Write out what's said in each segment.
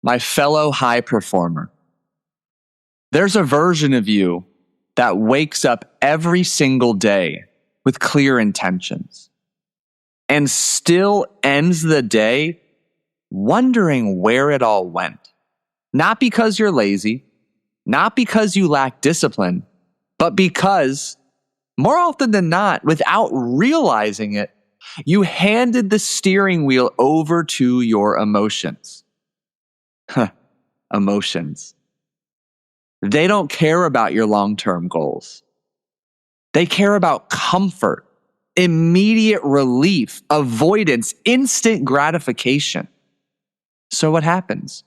My fellow high performer, there's a version of you that wakes up every single day with clear intentions and still ends the day wondering where it all went. Not because you're lazy, not because you lack discipline, but because, more often than not, without realizing it, you handed the steering wheel over to your emotions. Emotions. They don't care about your long-term goals. They care about comfort, immediate relief, avoidance, instant gratification. So what happens?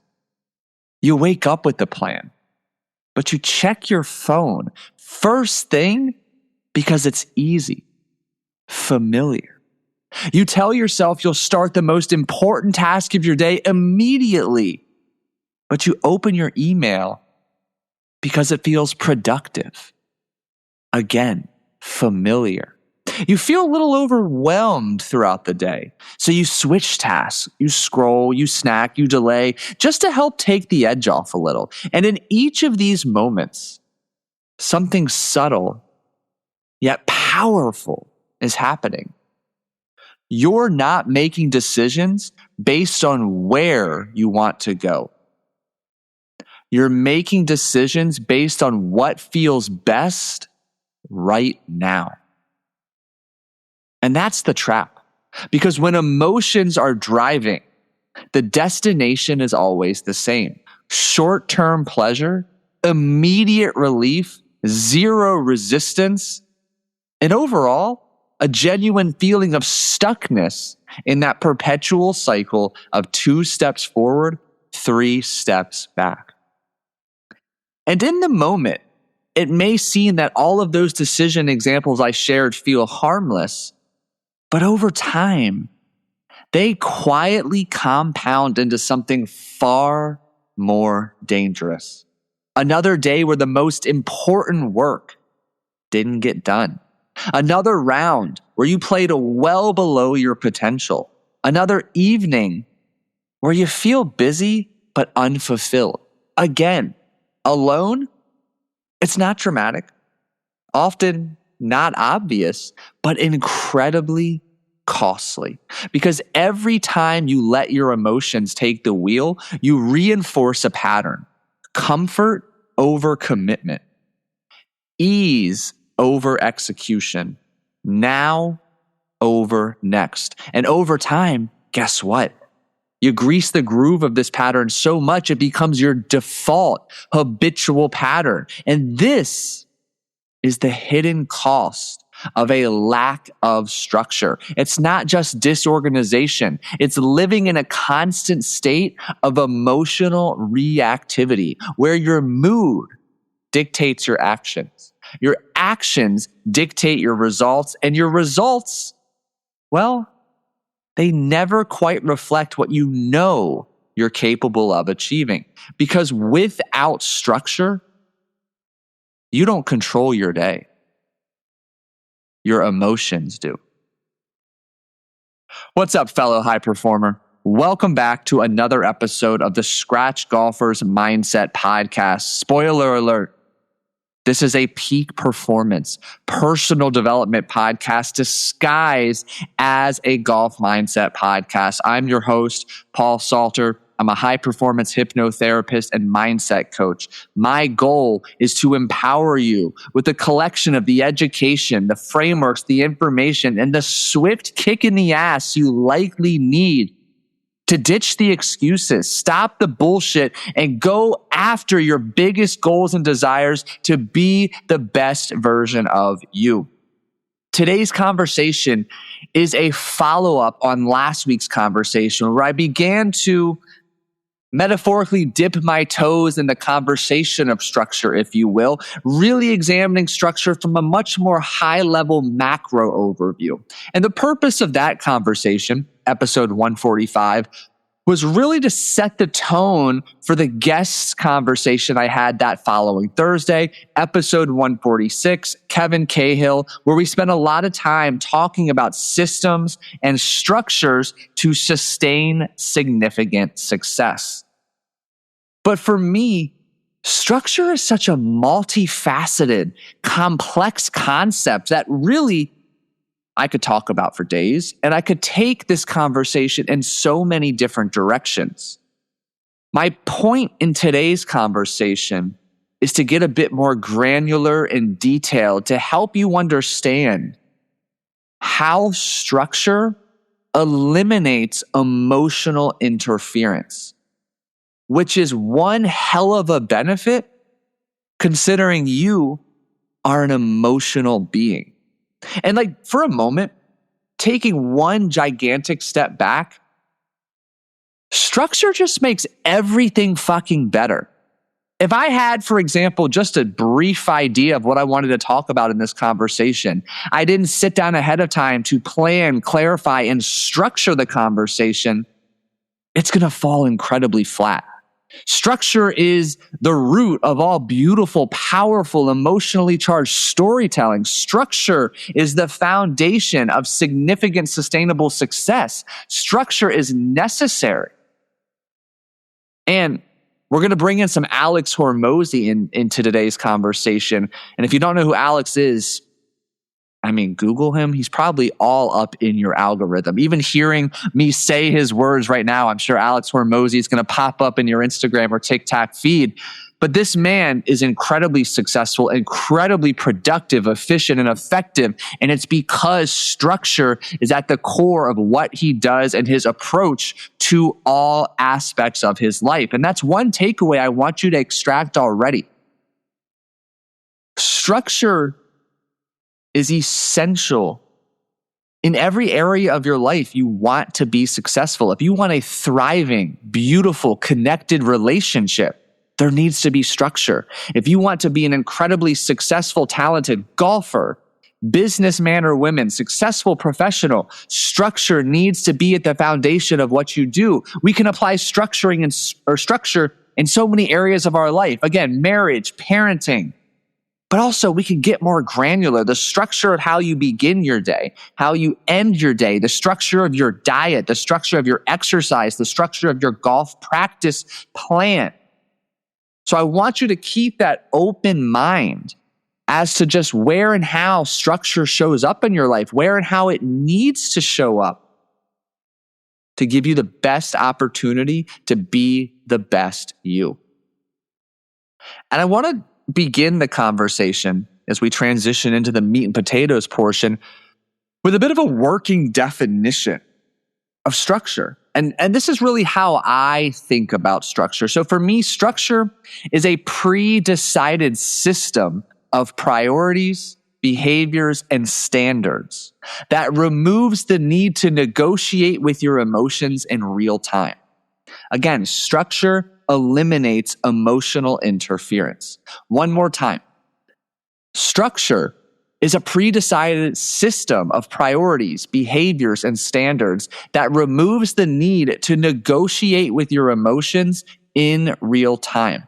You wake up with the plan, but you check your phone first thing because it's easy, familiar. You tell yourself you'll start the most important task of your day immediately, but you open your email because it feels productive. Again, familiar. You feel a little overwhelmed throughout the day. So you switch tasks, you scroll, you snack, you delay, just to help take the edge off a little. And in each of these moments, something subtle yet powerful is happening. You're not making decisions based on where you want to go. You're making decisions based on what feels best right now. And that's the trap. Because when emotions are driving, the destination is always the same. Short-term pleasure, immediate relief, zero resistance, and overall, a genuine feeling of stuckness in that perpetual cycle of 2 steps forward, 3 steps back. And in the moment, it may seem that all of those decision examples I shared feel harmless, but over time, they quietly compound into something far more dangerous. Another day where the most important work didn't get done. Another round where you played well below your potential. Another evening where you feel busy but unfulfilled. Again, alone, it's not dramatic, often not obvious, but incredibly costly. Because every time you let your emotions take the wheel, you reinforce a pattern. Comfort over commitment. Ease over execution. Now over next. And over time, guess what? You grease the groove of this pattern so much it becomes your default, habitual pattern. And this is the hidden cost of a lack of structure. It's not just disorganization. It's living in a constant state of emotional reactivity where your mood dictates your actions. Your actions dictate your results, and your results, well, they never quite reflect what you know you're capable of achieving. Because without structure, you don't control your day. Your emotions do. What's up, fellow high performer? Welcome back to another episode of the Scratch Golfer's Mindset Podcast. Spoiler alert. This is a peak performance, personal development podcast disguised as a golf mindset podcast. I'm your host, Paul Salter. I'm a high performance hypnotherapist and mindset coach. My goal is to empower you with a collection of the education, the frameworks, the information, and the swift kick in the ass you likely need to ditch the excuses, stop the bullshit, and go after your biggest goals and desires to be the best version of you. Today's conversation is a follow-up on last week's conversation where I began to metaphorically dip my toes in the conversation of structure, if you will, really examining structure from a much more high-level macro overview. And the purpose of that conversation, episode 145, was really to set the tone for the guest conversation I had that following Thursday, episode 146, Kevin Cahill, where we spent a lot of time talking about systems and structures to sustain significant success. But for me, structure is such a multifaceted, complex concept that really I could talk about for days, and I could take this conversation in so many different directions. My point in today's conversation is to get a bit more granular and detailed to help you understand how structure eliminates emotional interference, which is one hell of a benefit considering you are an emotional being. And like for a moment, taking one gigantic step back, structure just makes everything fucking better. If I had, for example, just a brief idea of what I wanted to talk about in this conversation, I didn't sit down ahead of time to plan, clarify, and structure the conversation, it's going to fall incredibly flat. Structure is the root of all beautiful, powerful, emotionally charged storytelling. Structure is the foundation of significant, sustainable success. Structure is necessary. And we're going to bring in some Alex Hormozy into today's conversation. And if you don't know who Alex is, I mean, Google him. He's probably all up in your algorithm. Even hearing me say his words right now, I'm sure Alex Hormozy is going to pop up in your Instagram or TikTok feed. But this man is incredibly successful, incredibly productive, efficient, and effective. And it's because structure is at the core of what he does and his approach to all aspects of his life. And that's one takeaway I want you to extract already. Structure is essential in every area of your life you want to be successful. If you want a thriving, beautiful, connected relationship, there needs to be structure. If you want to be an incredibly successful, talented golfer, businessman or woman, successful professional, structure needs to be at the foundation of what you do. We can apply structure in so many areas of our life. Again, marriage, parenting, but also we can get more granular. The structure of how you begin your day, how you end your day, the structure of your diet, the structure of your exercise, the structure of your golf practice plan. So I want you to keep that open mind as to just where and how structure shows up in your life, where and how it needs to show up to give you the best opportunity to be the best you. And I want to begin the conversation as we transition into the meat and potatoes portion with a bit of a working definition of structure. And this is really how I think about structure. So for me, structure is a pre-decided system of priorities, behaviors, and standards that removes the need to negotiate with your emotions in real time. Again, structure eliminates emotional interference. One more time. Structure is a pre-decided system of priorities, behaviors, and standards that removes the need to negotiate with your emotions in real time.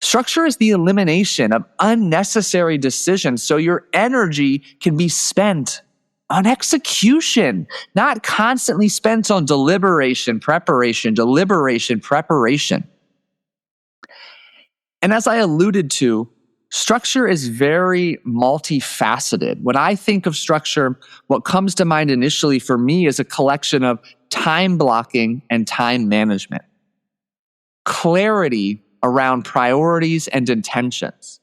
Structure is the elimination of unnecessary decisions so your energy can be spent on execution, not constantly spent on deliberation, preparation. And as I alluded to, structure is very multifaceted. When I think of structure, what comes to mind initially for me is a collection of time blocking and time management, clarity around priorities and intentions,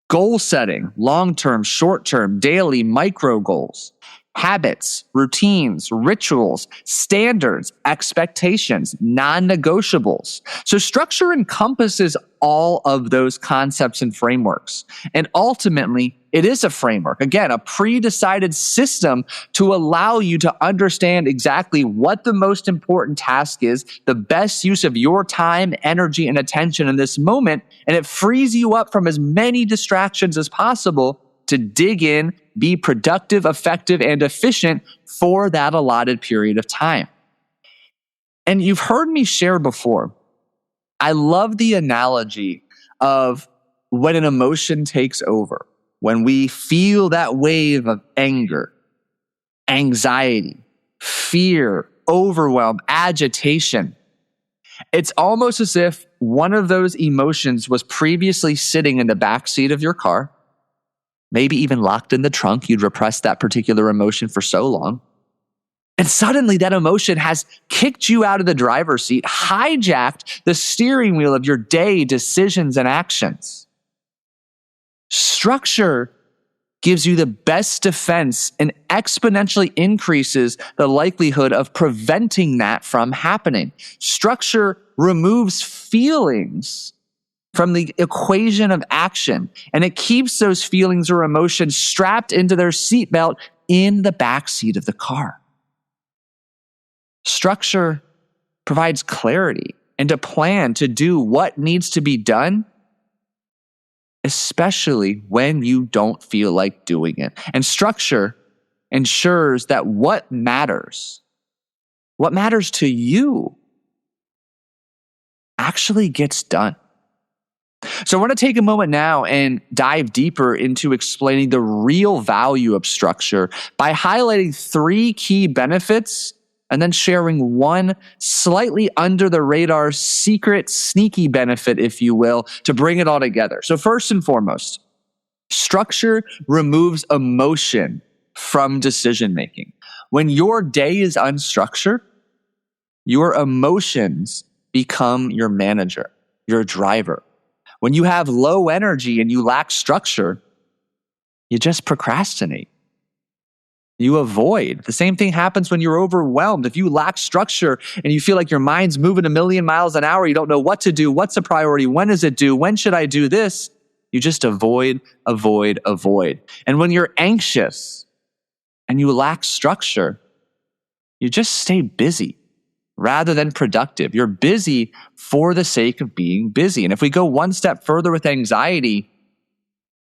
goal setting, long-term, short-term, daily, micro goals, habits, routines, rituals, standards, expectations, non-negotiables. So structure encompasses all of those concepts and frameworks. And ultimately, it is a framework. Again, a pre-decided system to allow you to understand exactly what the most important task is, the best use of your time, energy, and attention in this moment. And it frees you up from as many distractions as possible to dig in, be productive, effective, and efficient for that allotted period of time. And you've heard me share before, I love the analogy of when an emotion takes over, when we feel that wave of anger, anxiety, fear, overwhelm, agitation. It's almost as if one of those emotions was previously sitting in the back seat of your car, maybe even locked in the trunk. You'd repressed that particular emotion for so long. And suddenly that emotion has kicked you out of the driver's seat, hijacked the steering wheel of your day, decisions, and actions. Structure gives you the best defense and exponentially increases the likelihood of preventing that from happening. Structure removes feelings from the equation of action, and it keeps those feelings or emotions strapped into their seatbelt in the back seat of the car. Structure provides clarity and a plan to do what needs to be done, especially when you don't feel like doing it. And structure ensures that what matters to you, actually gets done. So I want to take a moment now and dive deeper into explaining the real value of structure by highlighting 3 key benefits and then sharing one slightly under the radar, secret, sneaky benefit, if you will, to bring it all together. So first and foremost, structure removes emotion from decision making. When your day is unstructured, your emotions become your manager, your driver. When you have low energy and you lack structure, you just procrastinate. You avoid. The same thing happens when you're overwhelmed. If you lack structure and you feel like your mind's moving a million miles an hour, you don't know what to do, what's a priority, when is it due, when should I do this? You just avoid. And when you're anxious and you lack structure, you just stay busy rather than productive. You're busy for the sake of being busy. And if we go one step further with anxiety,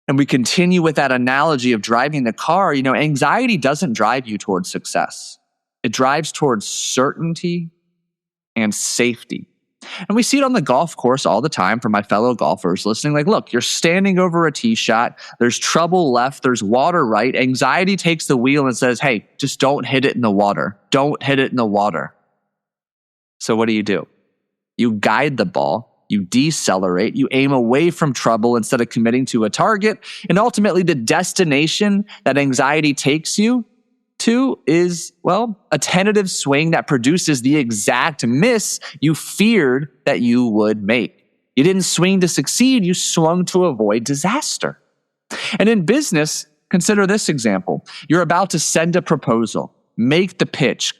and we continue with that analogy of driving the car, anxiety doesn't drive you towards success. It drives towards certainty and safety. And we see it on the golf course all the time from my fellow golfers listening. Like, look, you're standing over a tee shot. There's trouble left. There's water right. Anxiety takes the wheel and says, hey, just don't hit it in the water. Don't hit it in the water. So what do? You guide the ball. You decelerate, you aim away from trouble instead of committing to a target. And ultimately, the destination that anxiety takes you to is, a tentative swing that produces the exact miss you feared that you would make. You didn't swing to succeed, you swung to avoid disaster. And in business, consider this example. You're about to send a proposal, make the pitch,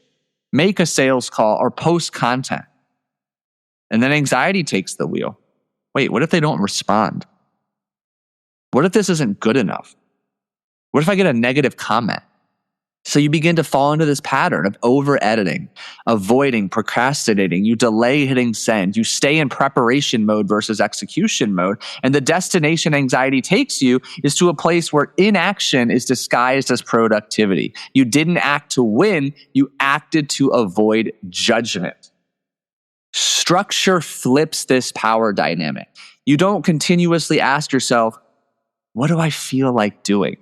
make a sales call, or post content. And then anxiety takes the wheel. Wait, what if they don't respond? What if this isn't good enough? What if I get a negative comment? So you begin to fall into this pattern of over-editing, avoiding, procrastinating. You delay hitting send. You stay in preparation mode versus execution mode. And the destination anxiety takes you is to a place where inaction is disguised as productivity. You didn't act to win. You acted to avoid judgment. Structure flips this power dynamic. You don't continuously ask yourself, what do I feel like doing?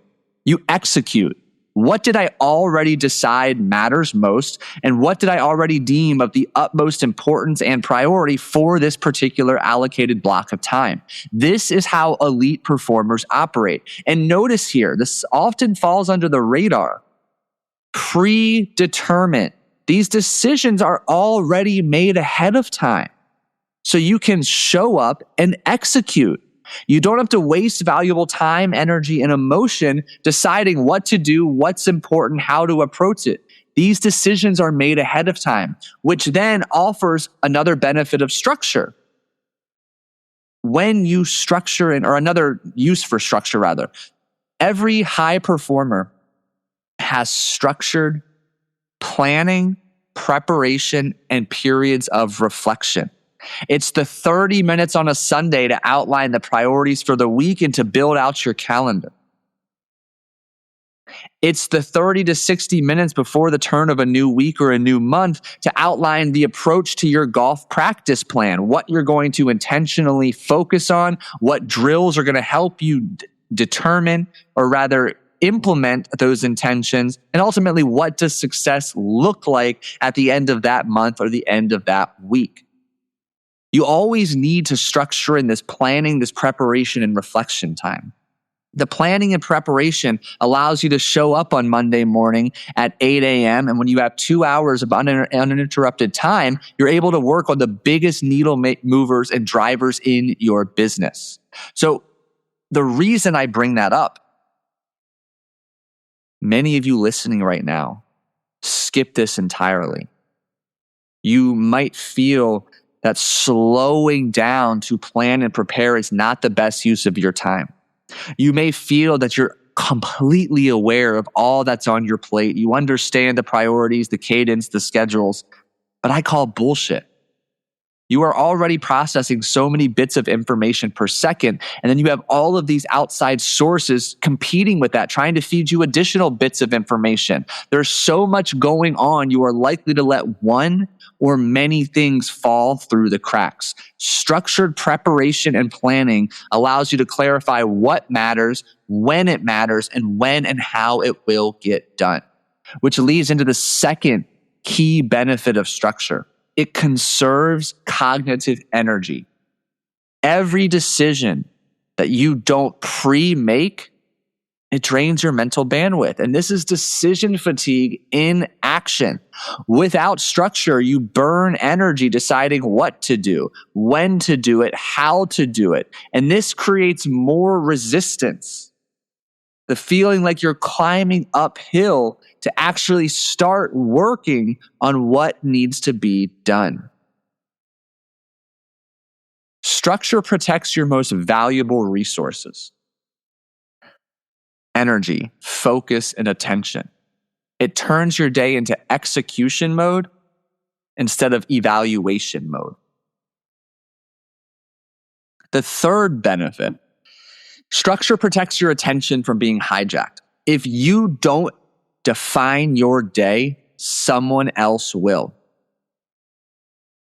You execute. What did I already decide matters most? And what did I already deem of the utmost importance and priority for this particular allocated block of time? This is how elite performers operate. And notice here, this often falls under the radar. Predetermined. These decisions are already made ahead of time. So you can show up and execute. You don't have to waste valuable time, energy, and emotion deciding what to do, what's important, how to approach it. These decisions are made ahead of time, which then offers another benefit of structure. When you structure, or another use for structure rather, every high performer has structured planning, preparation, and periods of reflection. It's the 30 minutes on a Sunday to outline the priorities for the week and to build out your calendar. It's the 30 to 60 minutes before the turn of a new week or a new month to outline the approach to your golf practice plan, what you're going to intentionally focus on, what drills are going to help you determine, or rather implement those intentions, and ultimately what does success look like at the end of that month or the end of that week. You always need to structure in this planning, this preparation, and reflection time. The planning and preparation allows you to show up on Monday morning at 8 a.m. And when you have 2 hours of uninterrupted time, you're able to work on the biggest needle movers and drivers in your business. So the reason I bring that up, many of you listening right now, skip this entirely. You might feel that slowing down to plan and prepare is not the best use of your time. You may feel that you're completely aware of all that's on your plate. You understand the priorities, the cadence, the schedules, but I call bullshit. You are already processing so many bits of information per second, and then you have all of these outside sources competing with that, trying to feed you additional bits of information. There's so much going on, you are likely to let one or many things fall through the cracks. Structured preparation and planning allows you to clarify what matters, when it matters, and when and how it will get done, which leads into the second key benefit of structure. It conserves cognitive energy. Every decision that you don't pre-make, it drains your mental bandwidth. And this is decision fatigue in action. Without structure, you burn energy deciding what to do, when to do it, how to do it. And this creates more resistance. The feeling like you're climbing uphill to actually start working on what needs to be done. Structure protects your most valuable resources: energy, focus, and attention. It turns your day into execution mode instead of evaluation mode. The third benefit: structure protects your attention from being hijacked. If you don't define your day, someone else will.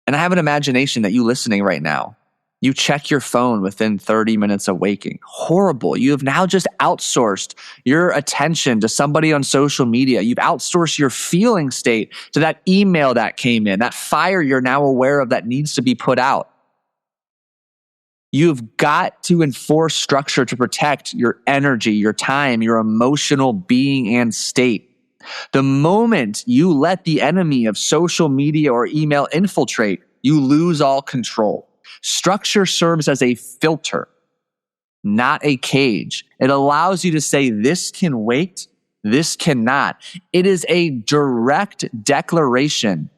And I have an imagination that you listening right now, you check your phone within 30 minutes of waking. Horrible. You have now just outsourced your attention to somebody on social media. You've outsourced your feeling state to that email that came in, that fire you're now aware of that needs to be put out. You've got to enforce structure to protect your energy, your time, your emotional being and state. The moment you let the enemy of social media or email infiltrate, you lose all control. Structure serves as a filter, not a cage. It allows you to say, this can wait, this cannot. It is a direct declaration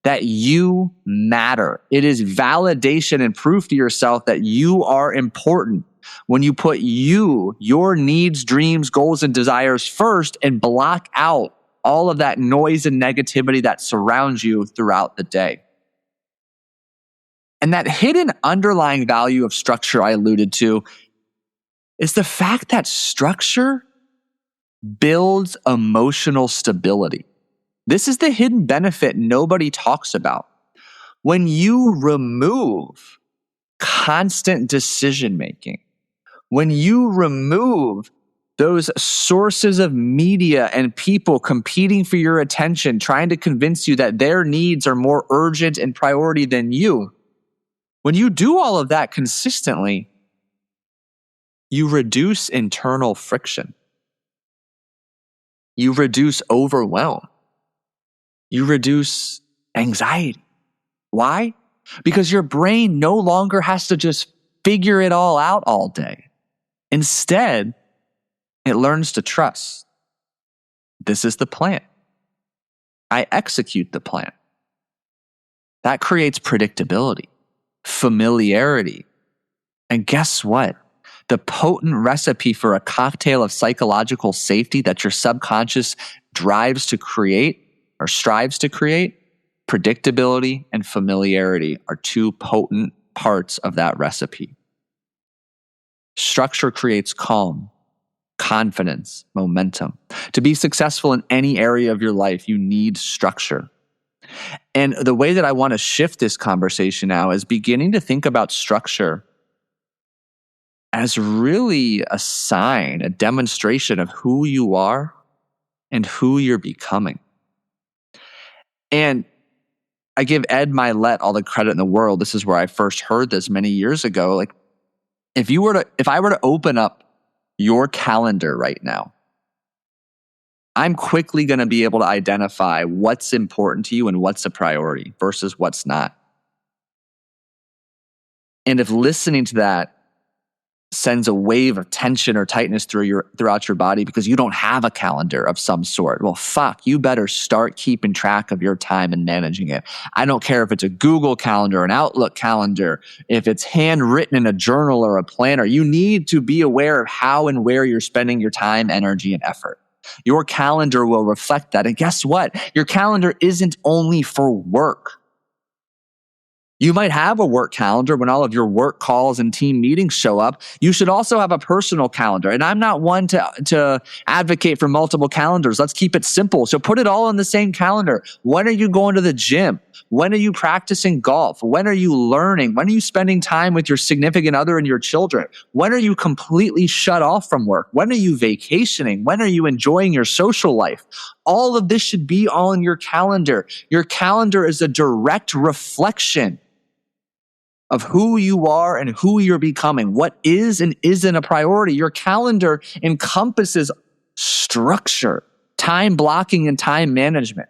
that you matter. It is validation and proof to yourself that you are important when you put you, your needs, dreams, goals, and desires first and block out all of that noise and negativity that surrounds you throughout the day. And that hidden underlying value of structure I alluded to is the fact that structure builds emotional stability. This is the hidden benefit nobody talks about. When you remove constant decision making, when you remove those sources of media and people competing for your attention, trying to convince you that their needs are more urgent and priority than you, when you do all of that consistently, you reduce internal friction. You reduce overwhelm. You reduce anxiety. Why? Because your brain no longer has to just figure it all out all day. Instead, it learns to trust. This is the plan. I execute the plan. That creates predictability, familiarity. And guess what? The potent recipe for a cocktail of psychological safety that your subconscious drives to create or strives to create, predictability and familiarity are two potent parts of that recipe. Structure creates calm, confidence, momentum. To be successful in any area of your life, you need structure. And the way that I want to shift this conversation now is beginning to think about structure as really a sign, a demonstration of who you are and who you're becoming. And I give Ed Milet all the credit in the world. This is where I first heard this many years ago. Like, if I were to open up your calendar right now, I'm quickly going to be able to identify what's important to you and what's a priority versus what's not. And if listening to that sends a wave of tension or tightness throughout your body because you don't have a calendar of some sort, well, fuck, you better start keeping track of your time and managing it. I don't care if it's a Google calendar, an Outlook calendar, if it's handwritten in a journal or a planner. You need to be aware of how and where you're spending your time, energy, and effort. Your calendar will reflect that. And guess what? Your calendar isn't only for work. You might have a work calendar when all of your work calls and team meetings show up. You should also have a personal calendar. And I'm not one to advocate for multiple calendars. Let's keep it simple. So put it all on the same calendar. When are you going to the gym? When are you practicing golf? When are you learning? When are you spending time with your significant other and your children? When are you completely shut off from work? When are you vacationing? When are you enjoying your social life? All of this should be all in your calendar. Your calendar is a direct reflection of who you are and who you're becoming, what is and isn't a priority. Your calendar encompasses structure, time blocking, and time management.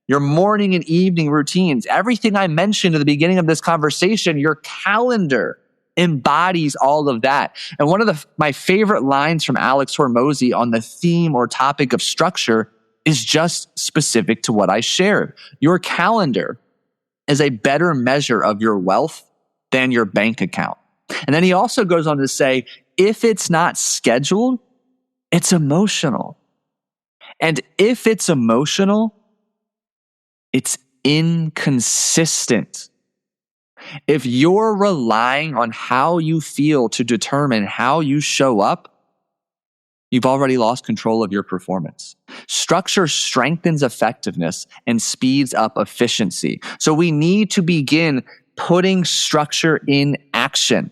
Your morning and evening routines, everything I mentioned at the beginning of this conversation, your calendar embodies all of that. And one of my favorite lines from Alex Hormozy on the theme or topic of structure is just specific to what I shared. Your calendar is a better measure of your wealth than your bank account. And then he also goes on to say, if it's not scheduled, it's emotional. And if it's emotional, it's inconsistent. If you're relying on how you feel to determine how you show up, you've already lost control of your performance. Structure strengthens effectiveness and speeds up efficiency. So we need to begin putting structure in action.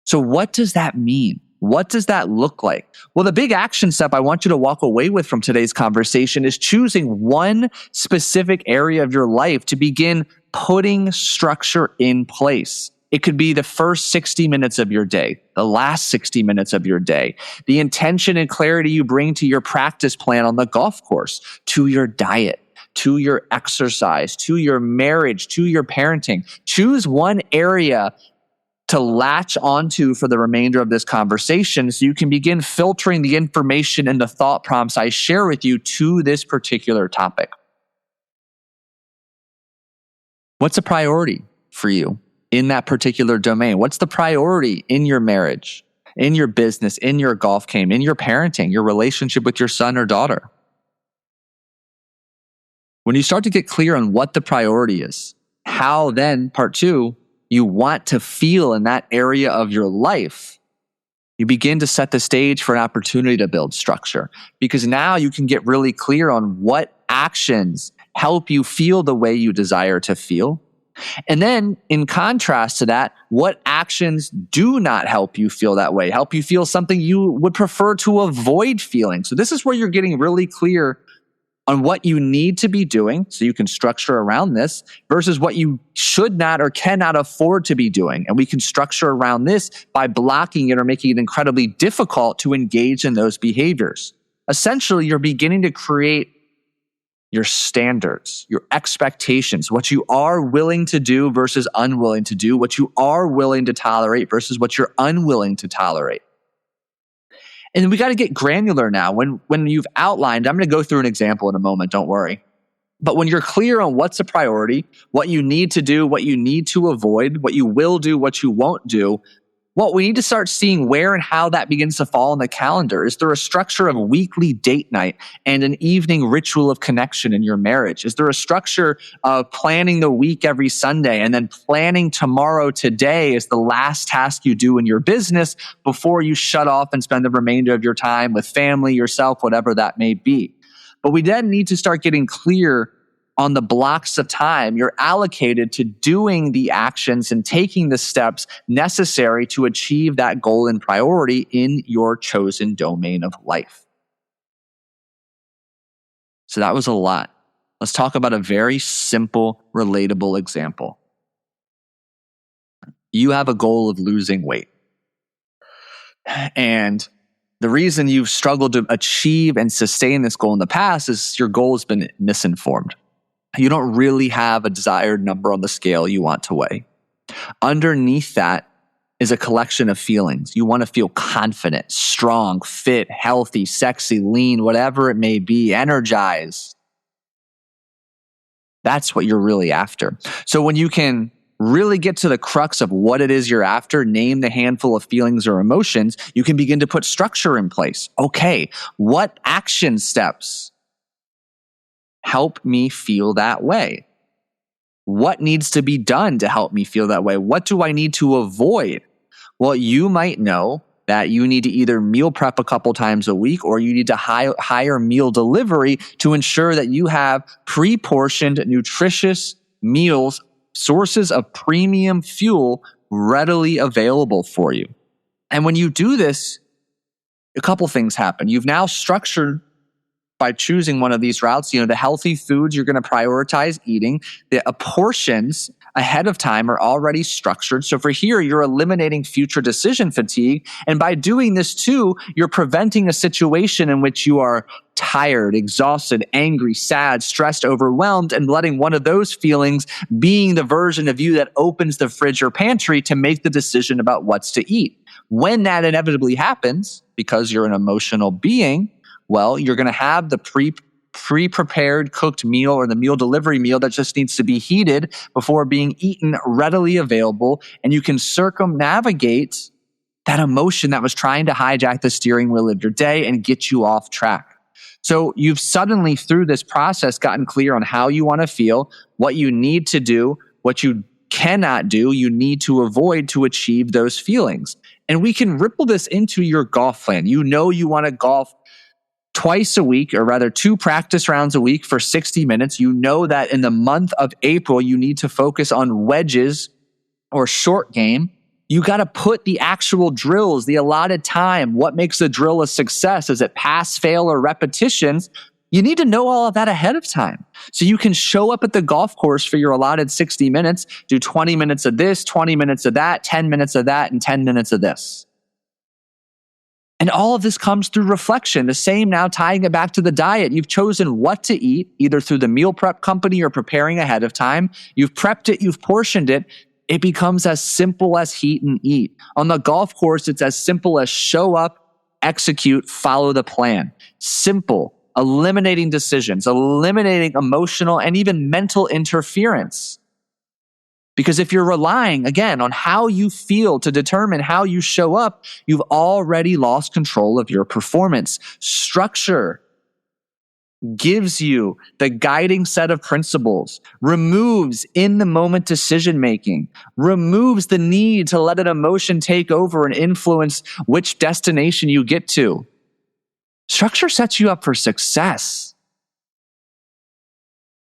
So what does that mean? What does that look like? Well, the big action step I want you to walk away with from today's conversation is choosing one specific area of your life to begin putting structure in place. It could be the first 60 minutes of your day, the last 60 minutes of your day, the intention and clarity you bring to your practice plan on the golf course, to your diet, to your exercise, to your marriage, to your parenting. Choose one area to latch onto for the remainder of this conversation so you can begin filtering the information and the thought prompts I share with you to this particular topic. What's a priority for you in that particular domain? What's the priority in your marriage, in your business, in your golf game, in your parenting, your relationship with your son or daughter? When you start to get clear on what the priority is, how then, part two, you want to feel in that area of your life, you begin to set the stage for an opportunity to build structure. Because now you can get really clear on what actions help you feel the way you desire to feel. And then, in contrast to that, what actions do not help you feel that way, help you feel something you would prefer to avoid feeling. So this is where you're getting really clear on what you need to be doing so you can structure around this versus what you should not or cannot afford to be doing. And we can structure around this by blocking it or making it incredibly difficult to engage in those behaviors. Essentially, you're beginning to create your standards, your expectations, what you are willing to do versus unwilling to do, what you are willing to tolerate versus what you're unwilling to tolerate. And we got to get granular now. When you've outlined, I'm going to go through an example in a moment, don't worry. But when you're clear on what's a priority, what you need to do, what you need to avoid, what you will do, what you won't do, well, we need to start seeing where and how that begins to fall on the calendar. Is there a structure of a weekly date night and an evening ritual of connection in your marriage? Is there a structure of planning the week every Sunday and then planning tomorrow today as the last task you do in your business before you shut off and spend the remainder of your time with family, yourself, whatever that may be? But we then need to start getting clear on the blocks of time you're allocated to doing the actions and taking the steps necessary to achieve that goal and priority in your chosen domain of life. So that was a lot. Let's talk about a very simple, relatable example. You have a goal of losing weight. And the reason you've struggled to achieve and sustain this goal in the past is your goal has been misinformed. You don't really have a desired number on the scale you want to weigh. Underneath that is a collection of feelings. You want to feel confident, strong, fit, healthy, sexy, lean, whatever it may be, energized. That's what you're really after. So when you can really get to the crux of what it is you're after, name the handful of feelings or emotions, you can begin to put structure in place. Okay, what action steps help me feel that way? What needs to be done to help me feel that way? What do I need to avoid? Well, you might know that you need to either meal prep a couple times a week or you need to hire meal delivery to ensure that you have pre-portioned, nutritious meals, sources of premium fuel readily available for you. And when you do this, a couple things happen. You've now structured by choosing one of these routes, the healthy foods you're going to prioritize eating, the portions ahead of time are already structured. So for here, you're eliminating future decision fatigue. And by doing this too, you're preventing a situation in which you are tired, exhausted, angry, sad, stressed, overwhelmed, and letting one of those feelings being the version of you that opens the fridge or pantry to make the decision about what's to eat. When that inevitably happens, because you're an emotional being, well, you're going to have the pre-prepared cooked meal or the meal delivery meal that just needs to be heated before being eaten readily available. And you can circumnavigate that emotion that was trying to hijack the steering wheel of your day and get you off track. So you've suddenly, through this process, gotten clear on how you want to feel, what you need to do, what you cannot do, you need to avoid to achieve those feelings. And we can ripple this into your golf plan. You want to golf twice a week, or rather 2 practice rounds a week for 60 minutes. You know that in the month of April, you need to focus on wedges or short game. You got to put the actual drills, the allotted time. What makes a drill a success? Is it pass, fail, or repetitions? You need to know all of that ahead of time. So you can show up at the golf course for your allotted 60 minutes, do 20 minutes of this, 20 minutes of that, 10 minutes of that, and 10 minutes of this. And all of this comes through reflection. The same now, tying it back to the diet. You've chosen what to eat, either through the meal prep company or preparing ahead of time. You've prepped it, you've portioned it. It becomes as simple as heat and eat. On the golf course, it's as simple as show up, execute, follow the plan. Simple, eliminating decisions, eliminating emotional and even mental interference. Because if you're relying, again, on how you feel to determine how you show up, you've already lost control of your performance. Structure gives you the guiding set of principles, removes in the moment decision making, removes the need to let an emotion take over and influence which destination you get to. Structure sets you up for success.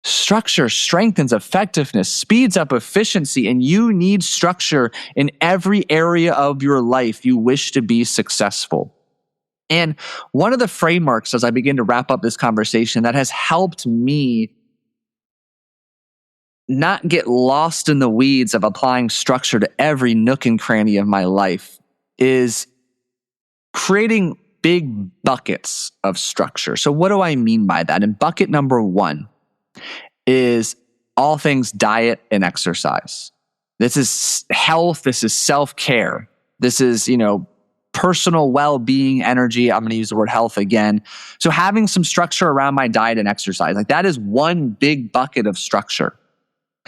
Structure strengthens effectiveness, speeds up efficiency, and you need structure in every area of your life you wish to be successful. And one of the frameworks, as I begin to wrap up this conversation, that has helped me not get lost in the weeds of applying structure to every nook and cranny of my life is creating big buckets of structure. So what do I mean by that? And bucket number 1 is all things diet and exercise. This is health. This is self-care. This is, personal well-being, energy. I'm going to use the word health again. So having some structure around my diet and exercise, that is one big bucket of structure.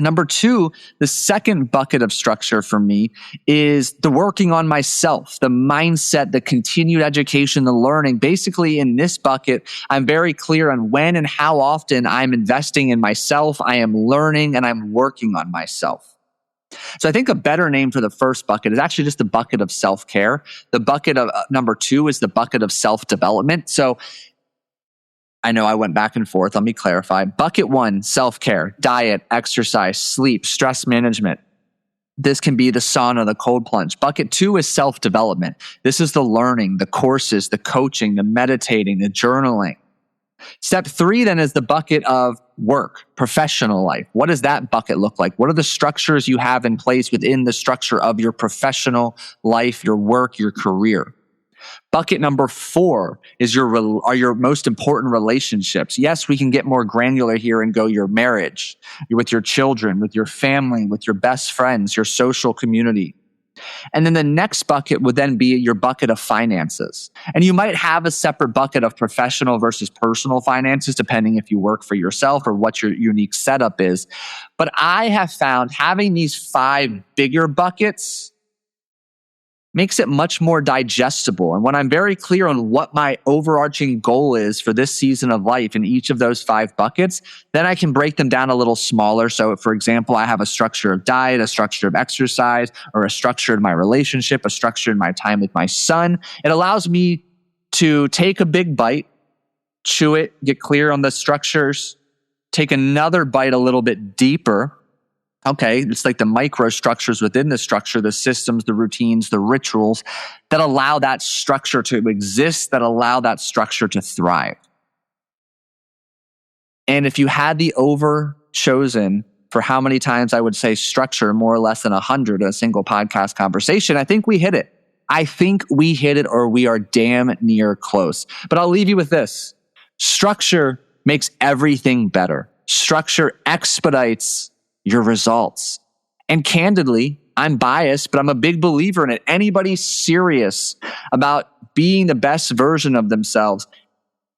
Number 2, the second bucket of structure for me is the working on myself, the mindset, the continued education, the learning. Basically, in this bucket, I'm very clear on when and how often I'm investing in myself, I am learning, and I'm working on myself. So I think a better name for the first bucket is actually just the bucket of self-care. The bucket of number 2 is the bucket of self-development. So I know I went back and forth. Let me clarify. Bucket 1, self-care, diet, exercise, sleep, stress management. This can be the sauna, the cold plunge. Bucket 2 is self-development. This is the learning, the courses, the coaching, the meditating, the journaling. Step 3 then is the bucket of work, professional life. What does that bucket look like? What are the structures you have in place within the structure of your professional life, your work, your career? Bucket number 4 is your most important relationships. Yes, we can get more granular here and go your marriage, with your children, with your family, with your best friends, your social community. And then the next bucket would then be your bucket of finances. And you might have a separate bucket of professional versus personal finances, depending if you work for yourself or what your unique setup is. But I have found having these 5 bigger buckets makes it much more digestible. And when I'm very clear on what my overarching goal is for this season of life in each of those 5 buckets, then I can break them down a little smaller. So for example, I have a structure of diet, a structure of exercise, or a structure in my relationship, a structure in my time with my son. It allows me to take a big bite, chew it, get clear on the structures, take another bite a little bit deeper. Okay, it's like the microstructures within the structure, the systems, the routines, the rituals that allow that structure to exist, that allow that structure to thrive. And if you had the over chosen for how many times I would say structure, more or less than 100 in a single podcast conversation, I think we hit it. I think we hit it, or we are damn near close. But I'll leave you with this. Structure makes everything better. Structure expedites your results. And candidly, I'm biased, but I'm a big believer in it. Anybody serious about being the best version of themselves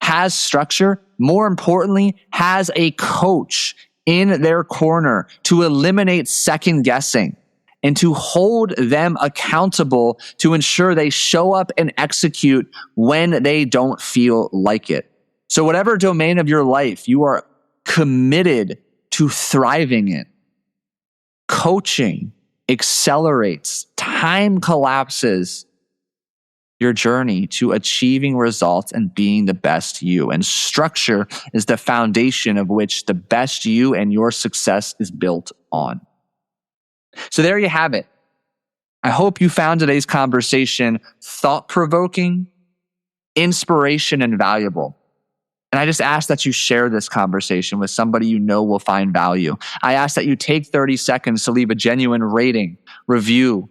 has structure. More importantly, has a coach in their corner to eliminate second guessing and to hold them accountable to ensure they show up and execute when they don't feel like it. So whatever domain of your life you are committed to thriving in, coaching accelerates, time collapses your journey to achieving results and being the best you. And structure is the foundation of which the best you and your success is built on. So there you have it. I hope you found today's conversation thought-provoking, inspiration, and valuable. And I just ask that you share this conversation with somebody you know will find value. I ask that you take 30 seconds to leave a genuine rating, review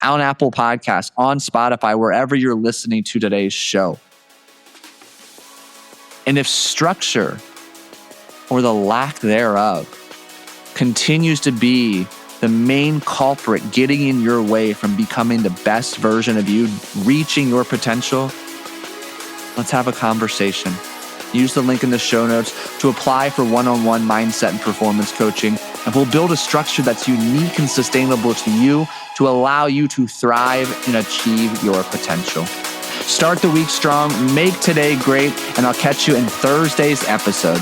on Apple Podcasts, on Spotify, wherever you're listening to today's show. And if structure, or the lack thereof, continues to be the main culprit getting in your way from becoming the best version of you, reaching your potential, let's have a conversation. Use the link in the show notes to apply for one-on-one mindset and performance coaching. And we'll build a structure that's unique and sustainable to you to allow you to thrive and achieve your potential. Start the week strong, make today great, and I'll catch you in Thursday's episode.